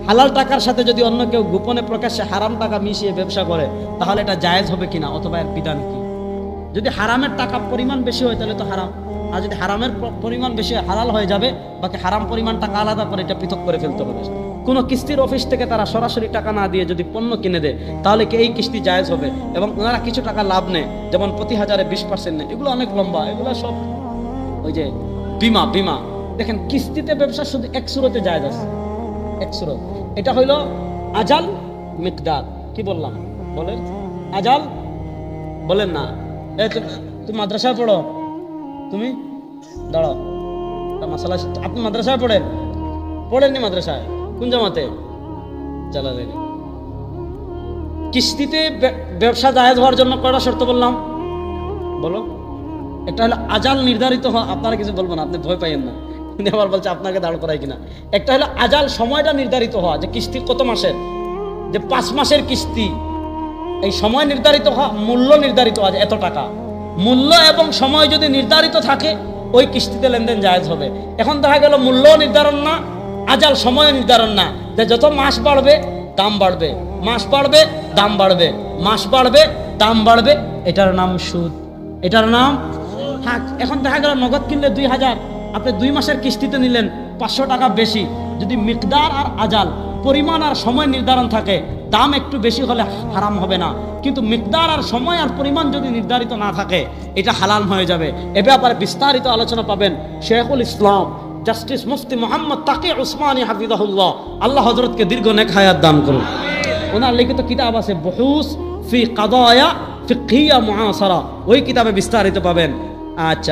হালাল টাকার সাথে যদি অন্য কেউ গোপনে প্রকাশ্যে হারাম টাকা মিশিয়ে ব্যবসা করে, তাহলে এটা জায়েজ হবে কিনা, অথবা এর বিধান কি? যদি হারামের টাকা পরিমাণ বেশি হয় তাহলে তো হারাম, আর যদি হারামের পরিমাণ বেশি হয় হালাল হয়ে যাবে, বাকি হারাম পরিমাণ টাকা আলাদা করে এটা পৃথক করে ফেলতে হবে। কোনো কিস্তির অফিস থেকে তারা সরাসরি টাকা না দিয়ে যদি পণ্য কিনে দেয়, তাহলে কি এই কিস্তি জায়েজ হবে? এবং ওনারা কিছু টাকা লাভ নেয়, যেমন প্রতি হাজারে 20% নেয়। এগুলো অনেক লম্বা, এগুলো সব ওই যে বিমা। দেখেন, কিস্তিতে ব্যবসা শুধু এক সুরতে জায়েজ আছে, এক সুরত। এটা হইল আজাল মিকদার। কি বললাম বলেন? আজাল বলেন না। তুমি মাদ্রাসায় পড়ো, তুমি দাঁড়াও মাসালা। আপনি মাদ্রাসায় পড়েননি? মাদ্রাসায় কোন জামাতে চালালেন? কিস্তিতে ব্যবসা জায়েজ হওয়ার জন্য কয়টা শর্ত বললাম বলো? একটা হলো আজাল নির্ধারিত হওয়া। আপনারা কিছু বলবো না, আপনি ভয় পাইয়েন না, আবার বলছে আপনাকে দাঁড় করাই কিনা। একটা হলো আজাল, সময়টা নির্ধারিত হওয়া, যে কিস্তি কত মাসের, যে 5 মাসের কিস্তি, এই সময় নির্ধারিত হওয়া, মূল্য নির্ধারিত হওয়া, যে এত টাকা। মূল্য এবং সময় যদি নির্ধারিত থাকে, ওই কিস্তিতে লেনদেন জায়েজ হবে। এখন দেখা গেল মূল্য নির্ধারণ না, আজাল সময় নির্ধারণ না, যে যত মাস বাড়বে দাম বাড়বে, মাস বাড়বে দাম বাড়বে, মাস বাড়বে দাম বাড়বে, এটার নাম সুদ, এটার নাম হাক। এখন দেখা গেল নগদ কিনলে 2000, আপনি 2 মাসের কিস্তিতে নিলেন 500 টাকা বেশি। যদি মিকদার আর আজাল, পরিমাণ আর সময় নির্ধারণ থাকে, দাম একটু বেশি হলে হারাম হবে না, কিন্তু মিকদার আর সময় আর পরিমাণ যদি নির্ধারিত না থাকে, এটা হালাল হয়ে যাবে। এ ব্যাপারে বিস্তারিত আলোচনা পাবেন শেখুল ইসলাম জাস্টিস মুফতি মোহাম্মদ তাকি উসমানী হাফিজাহুল্লাহ, আল্লাহ হযরতকে দীর্ঘ নেক হায়াত দান করুন। ওনার লিখিত কিতাব আছে বুহুস ফি কাদায়া ফিকহিয়া মুআসারা, ওই কিতাবে বিস্তারিত পাবেন। আচ্ছা।